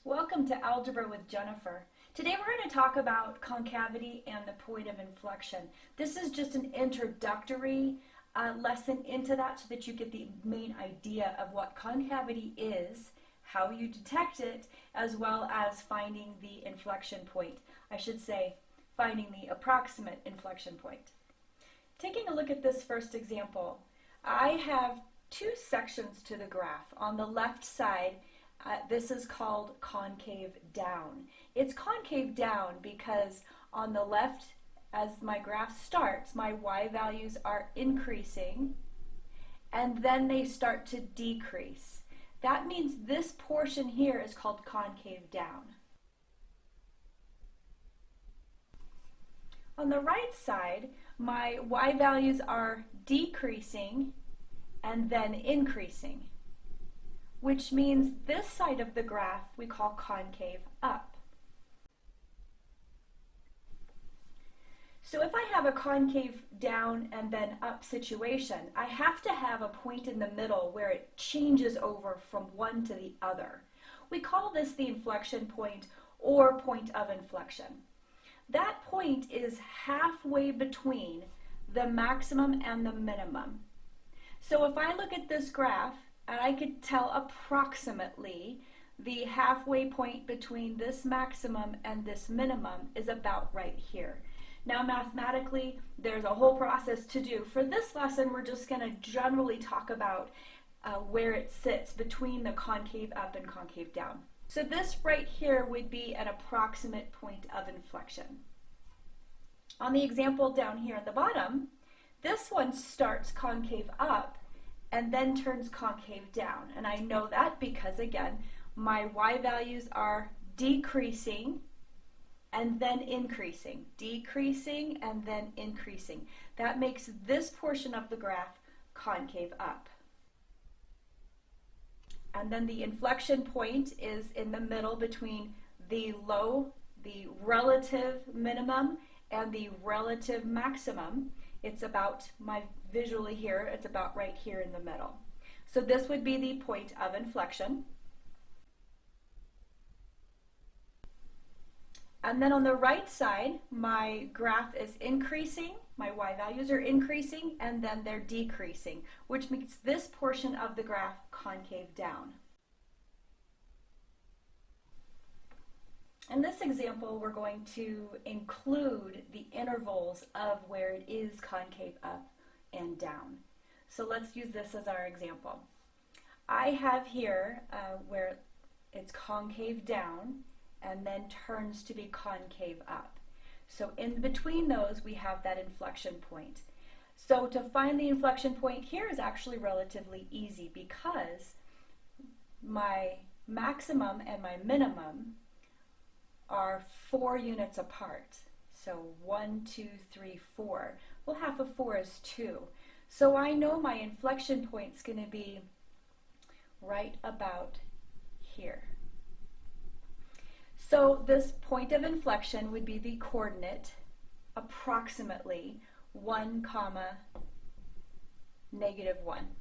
Welcome to Algebra with Jennifer. Today we're going to talk about concavity and the point of inflection. This is just an introductory lesson into that so that you get the main idea of what concavity is, how you detect it, as well as finding the inflection point. I should say finding the approximate inflection point. Taking a look at this first example, I have two sections to the graph. On the left side, this is called concave down. It's concave down because on the left, as my graph starts, my y values are increasing and then they start to decrease. That means this portion here is called concave down. On the right side, my y values are decreasing and then increasing, which means this side of the graph we call concave up. So if I have a concave down and then up situation, I have to have a point in the middle where it changes over from one to the other. We call this the inflection point or point of inflection. That point is halfway between the maximum and the minimum. So if I look at this graph, and I could tell approximately the halfway point between this maximum and this minimum is about right here. Now mathematically, there's a whole process to do. For this lesson, we're just going to generally talk about where it sits between the concave up and concave down. So this right here would be an approximate point of inflection. On the example down here at the bottom, this one starts concave up and then turns concave down. And I know that because, again, my y values are decreasing and then increasing, decreasing and then increasing. That makes this portion of the graph concave up. And then the inflection point is in the middle between the relative minimum and the relative maximum. It's about, visually here, it's about right here in the middle. So this would be the point of inflection. And then on the right side, my graph is increasing, my y values are increasing, and then they're decreasing, which makes this portion of the graph concave down. In this example, we're going to include the intervals of where it is concave up and down. So let's use this as our example. I have here where it's concave down and then turns to be concave up. So in between those, we have that inflection point. So to find the inflection point here is actually relatively easy because my maximum and my minimum are 4 units apart. So 1, 2, 3, 4. Well, half of 4 is 2. So I know my inflection point's going to be right about here. So this point of inflection would be the coordinate approximately 1, -1.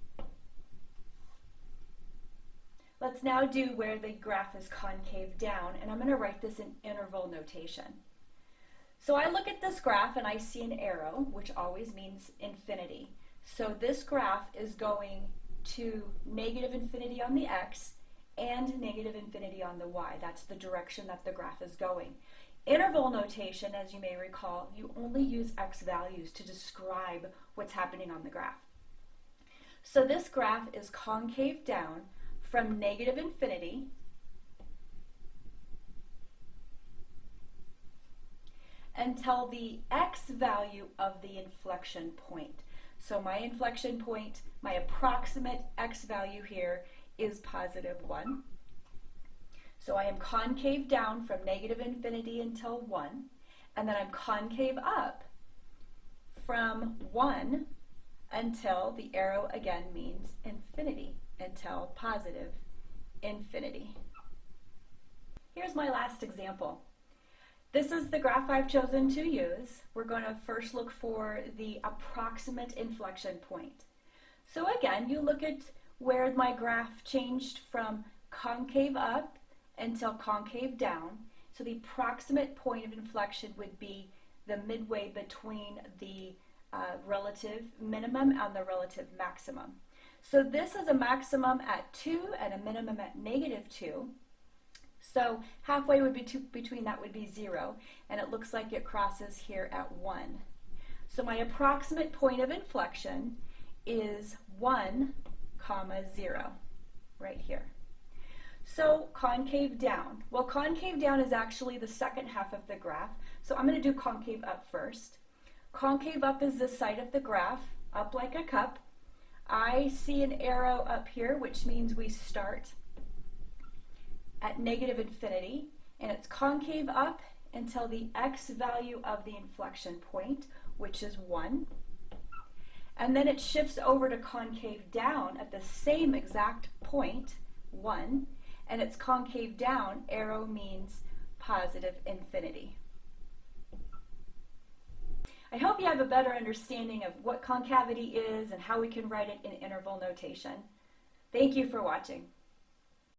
Let's now do where the graph is concave down, and I'm going to write this in interval notation. So I look at this graph and I see an arrow, which always means infinity. So this graph is going to -infinity on the x and -infinity on the y. That's the direction that the graph is going. Interval notation, as you may recall, you only use x values to describe what's happening on the graph. So this graph is concave down from -infinity until the x value of the inflection point. So my inflection point, my approximate x value here is +1. So I am concave down from -infinity until 1, and then I'm concave up from 1 until the arrow again means infinity, until +infinity. Here's my last example. This is the graph I've chosen to use. We're going to first look for the approximate inflection point. So again, you look at where my graph changed from concave up until concave down. So the approximate point of inflection would be the midway between the relative minimum and the relative maximum. So this is a maximum at 2 and a minimum at -2. So halfway would be between that would be 0, and it looks like it crosses here at 1. So my approximate point of inflection is 1, 0, right here. So concave down. Well, concave down is actually the second half of the graph, so I'm going to do concave up first. Concave up is the side of the graph, up like a cup. I see an arrow up here, which means we start at -infinity, and it's concave up until the x value of the inflection point, which is 1. And then it shifts over to concave down at the same exact point, 1, and it's concave down, arrow means +infinity. I hope you have a better understanding of what concavity is and how we can write it in interval notation. Thank you for watching.